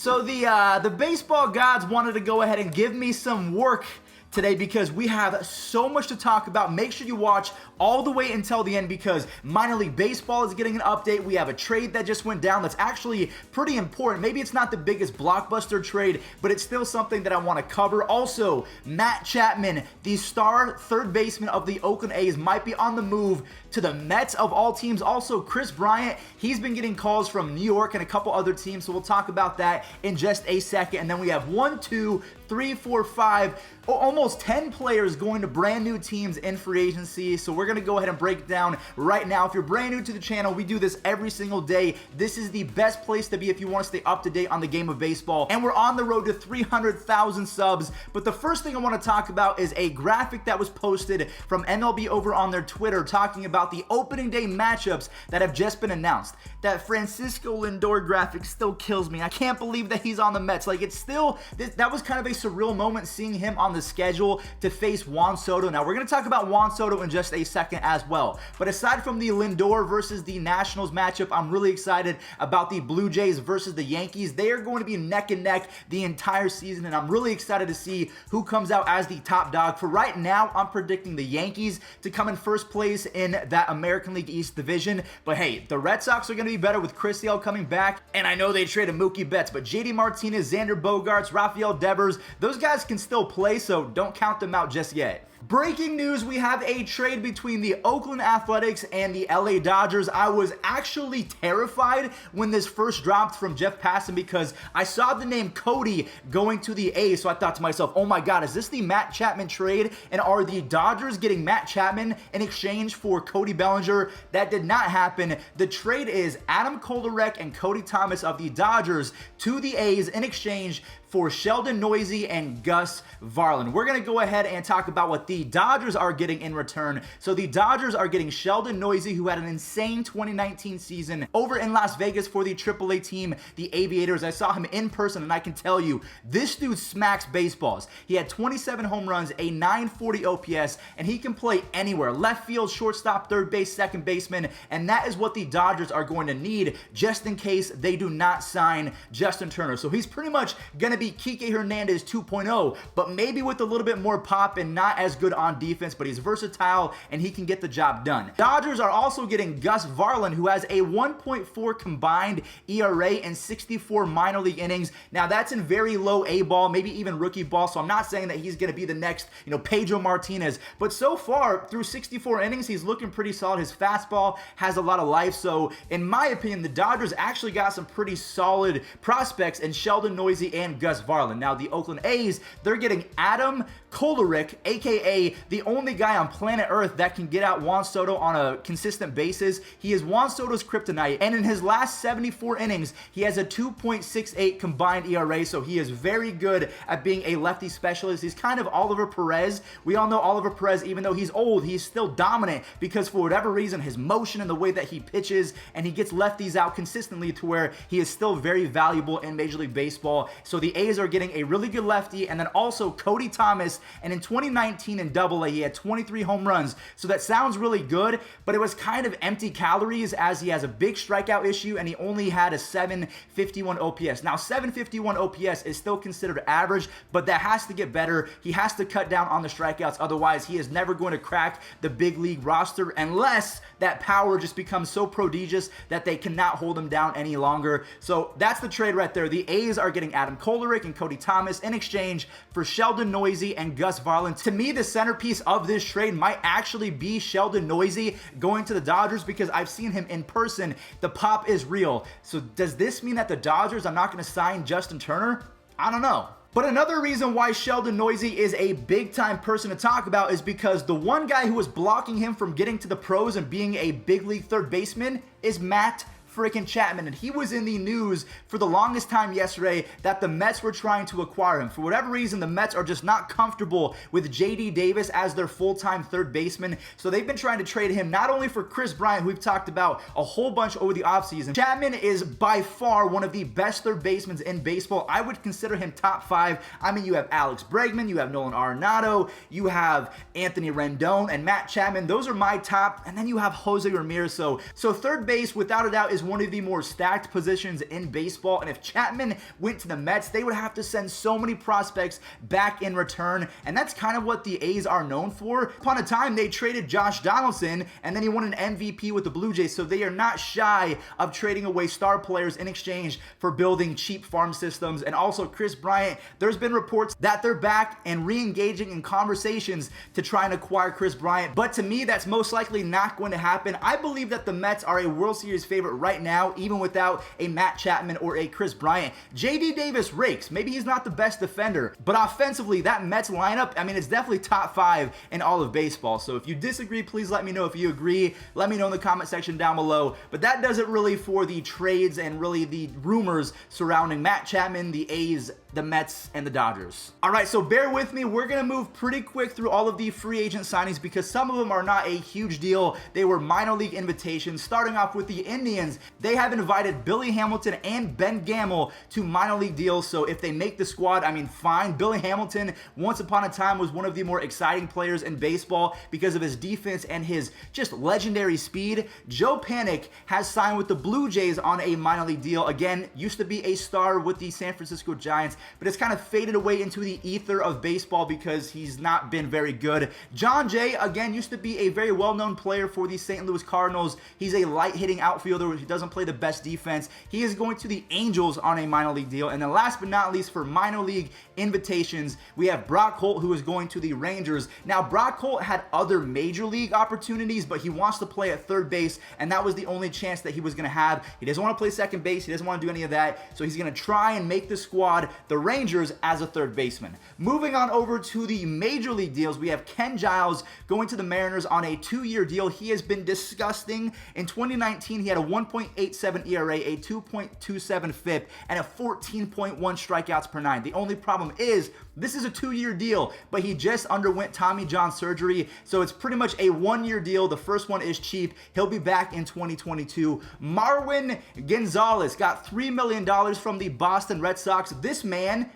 So the baseball gods wanted to go ahead and give me some work today because we have so much to talk about. Make sure you watch all the way until the end because minor league baseball is getting an update. We have a trade that just went down that's actually pretty important. Maybe it's not the biggest blockbuster trade, but it's still something that I want to cover. Also, Matt Chapman, the star third baseman of the Oakland A's, might be on the move to the Mets of all teams. Also, Kris Bryant, he's been getting calls from New York and a couple other teams, so we'll talk about that in just a second. And then we have 1, 2, 3, 4, 5, almost 10 players going to brand new teams in free agency. So we're going to go ahead and break it down right now. If you're brand new to the channel, we do this every single day. This is the best place to be if you want to stay up to date on the game of baseball. And we're on the road to 300,000 subs. But the first thing I want to talk about is a graphic that was posted from MLB over on their Twitter talking about the opening day matchups that have just been announced. That Francisco Lindor graphic still kills me. I can't believe that he's on the Mets. Like, it's still, that was kind of a surreal moment seeing him on the schedule to face Juan Soto. Now, we're going to talk about Juan Soto in just a second as well. But aside from the Lindor versus the Nationals matchup, I'm really excited about the Blue Jays versus the Yankees. They are going to be neck and neck the entire season, and I'm really excited to see who comes out as the top dog. For right now, I'm predicting the Yankees to come in first place in that American League East division. But hey, the Red Sox are going to be better with Chris Sale coming back, and I know they traded Mookie Betts, but JD Martinez, Xander Bogaerts, Rafael Devers, those guys can still play, so don't count them out just yet. Breaking news, we have a trade between the Oakland Athletics and the LA Dodgers. I was actually terrified when this first dropped from Jeff Passan because I saw the name Cody going to the A's, so I thought to myself, oh my god, is this the Matt Chapman trade? And are the Dodgers getting Matt Chapman in exchange for Cody Bellinger? That did not happen. The trade is Adam Kolarek and Cody Thomas of the Dodgers to the A's in exchange for Sheldon Neuse and Gus Varland. We're going to go ahead and talk about what the Dodgers are getting in return. So the Dodgers are getting Sheldon Neuse, who had an insane 2019 season over in Las Vegas for the AAA team, the Aviators. I saw him in person, and I can tell you, this dude smacks baseballs. He had 27 home runs, a 940 OPS, and he can play anywhere. Left field, shortstop, third base, second baseman, and that is what the Dodgers are going to need just in case they do not sign Justin Turner. So he's pretty much going to be Kike Hernandez 2.0, but maybe with a little bit more pop and not as good on defense, but he's versatile and he can get the job done. Dodgers are also getting Gus Varland, who has a 1.4 combined ERA and 64 minor league innings. Now, that's in very low A ball, maybe even rookie ball, so I'm not saying that he's going to be the next, Pedro Martinez, but so far, through 64 innings, he's looking pretty solid. His fastball has a lot of life, so in my opinion, the Dodgers actually got some pretty solid prospects in Sheldon Neuse and Gus Varland. Now, the Oakland A's, they're getting Adam Kolarek, aka the only guy on planet Earth that can get out Juan Soto on a consistent basis. He is Juan Soto's kryptonite, and in his last 74 innings, he has a 2.68 combined ERA, so he is very good at being a lefty specialist. He's kind of Oliver Perez. We all know Oliver Perez, even though he's old, he's still dominant because for whatever reason, his motion and the way that he pitches, and he gets lefties out consistently to where he is still very valuable in Major League Baseball. So the A's are getting a really good lefty, and then also Cody Thomas, and in 2019 in Double-A, he had 23 home runs, so that sounds really good, but it was kind of empty calories as he has a big strikeout issue, and he only had a 751 OPS. Now, 751 OPS is still considered average, but that has to get better. He has to cut down on the strikeouts, otherwise he is never going to crack the big league roster unless that power just becomes so prodigious that they cannot hold him down any longer. So that's the trade right there. The A's are getting Adam Kolarek and Cody Thomas in exchange for Sheldon Neuse and Gus Varland. To me, the centerpiece of this trade might actually be Sheldon Neuse going to the Dodgers because I've seen him in person. The pop is real. So does this mean that the Dodgers are not going to sign Justin Turner? I don't know. But another reason why Sheldon Neuse is a big-time person to talk about is because the one guy who was blocking him from getting to the pros and being a big league third baseman is Matt freaking Chapman, and he was in the news for the longest time yesterday that the Mets were trying to acquire him. For whatever reason, the Mets are just not comfortable with JD Davis as their full-time third baseman, so they've been trying to trade him not only for Kris Bryant, who we've talked about a whole bunch over the offseason. Chapman is by far one of the best third basemen in baseball. I would consider him top 5. I mean, you have Alex Bregman, you have Nolan Arenado, you have Anthony Rendon, and Matt Chapman. Those are my top, and then you have Jose Ramirez. So third base, without a doubt, is is one of the more stacked positions in baseball, and if Chapman went to the Mets, they would have to send so many prospects back in return, and that's kind of what the A's are known for. Upon a time, they traded Josh Donaldson, and then he won an MVP with the Blue Jays, so they are not shy of trading away star players in exchange for building cheap farm systems. And also Kris Bryant, there's been reports that they're back and re-engaging in conversations to try and acquire Kris Bryant, but to me, that's most likely not going to happen. I believe that the Mets are a World Series favorite right now, even without a Matt Chapman or a Kris Bryant. JD Davis rakes. Maybe he's not the best defender, but offensively, that Mets lineup, I mean, it's definitely top 5 in all of baseball. So if you disagree, please let me know. If you agree, let me know in the comment section down below. But that does it really for the trades and really the rumors surrounding Matt Chapman, the A's, the Mets, and the Dodgers. All right, so bear with me. We're going to move pretty quick through all of the free agent signings because some of them are not a huge deal. They were minor league invitations. Starting off with the Indians, they have invited Billy Hamilton and Ben Gamel to minor league deals. So if they make the squad, I mean, fine. Billy Hamilton, once upon a time, was one of the more exciting players in baseball because of his defense and his just legendary speed. Joe Panik has signed with the Blue Jays on a minor league deal. Again, used to be a star with the San Francisco Giants, but it's kind of faded away into the ether of baseball because he's not been very good. John Jay, again, used to be a very well-known player for the St. Louis Cardinals. He's a light-hitting outfielder. He doesn't play the best defense. He is going to the Angels on a minor league deal. And then last but not least, for minor league invitations, we have Brock Holt, who is going to the Rangers. Now, Brock Holt had other major league opportunities, but he wants to play at third base, and that was the only chance that he was going to have. He doesn't want to play second base. He doesn't want to do any of that, so he's going to try and make the squad, the Rangers, as a third baseman. Moving on over to the major league deals, we have Ken Giles going to the Mariners on a 2-year deal. He has been disgusting. In 2019, he had a 1.87 ERA, a 2.27 FIP, and a 14.1 strikeouts per 9. The only problem is this is a 2-year deal, but he just underwent Tommy John surgery, so it's pretty much a 1-year deal. The first one is cheap. He'll be back in 2022. Marwin Gonzalez got $3 million from the Boston Red Sox. This man,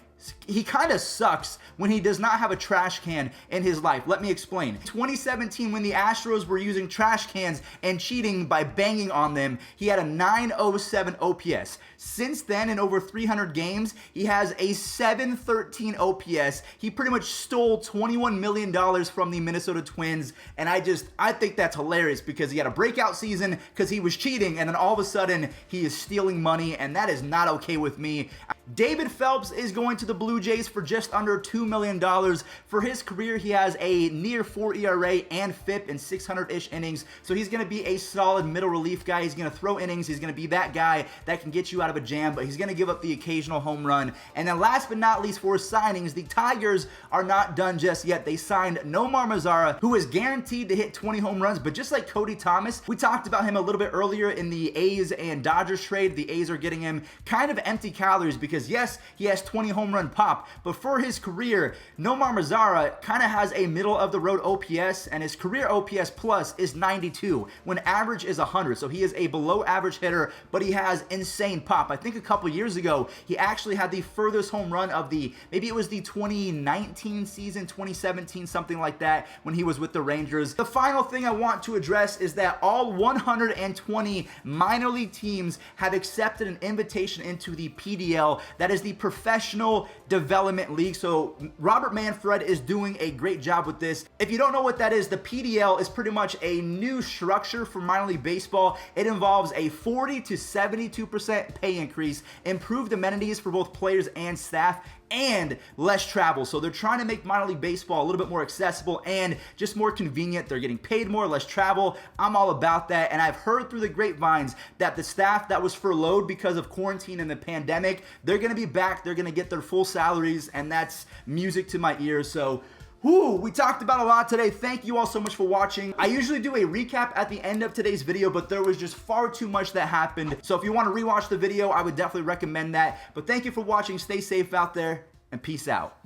he kind of sucks when he does not have a trash can in his life. Let me explain. 2017, when the Astros were using trash cans and cheating by banging on them, he had a 907 OPS. Since then, in over 300 games, he has a 713 OPS. He pretty much stole $21 million from the Minnesota Twins, and I think that's hilarious because he had a breakout season because he was cheating, and then all of a sudden, he is stealing money, and that is not okay with me. David Phelps is going to the Blue Jays for just under $2 million. For his career, he has a near 4 ERA and FIP in 600-ish innings, so he's going to be a solid middle relief guy. He's going to throw innings. He's going to be that guy that can get you out of a jam, but he's going to give up the occasional home run. And then last but not least, for signings, the Tigers are not done just yet. They signed Nomar Mazara, who is guaranteed to hit 20 home runs, but just like Cody Thomas, we talked about him a little bit earlier in the A's and Dodgers trade. The A's are getting him kind of empty calories because yes, he has 20 home run pop, but for his career, Nomar Mazara kind of has a middle of the road OPS, and his career OPS plus is 92 when average is 100. So he is a below average hitter, but he has insane pop. I think a couple years ago, he actually had the furthest home run of maybe it was the 2019 season, 2017, something like that, when he was with the Rangers. The final thing I want to address is that all 120 minor league teams have accepted an invitation into the PDL. That is the Professional Development League. So Robert Manfred is doing a great job with this. If you don't know what that is, the PDL is pretty much a new structure for minor league baseball. It involves a 40 to 72% pay increase, improved amenities for both players and staff, and less travel. So they're trying to make minor league baseball a little bit more accessible and just more convenient. They're getting paid more, less travel. I'm all about that. And I've heard through the grapevines that the staff that was furloughed because of quarantine and the pandemic, they're going to be back. They're going to get their full salaries, and that's music to my ears. So we talked about a lot today. Thank you all so much for watching. I usually do a recap at the end of today's video, but there was just far too much that happened. So if you want to rewatch the video, I would definitely recommend that. But thank you for watching. Stay safe out there, and peace out.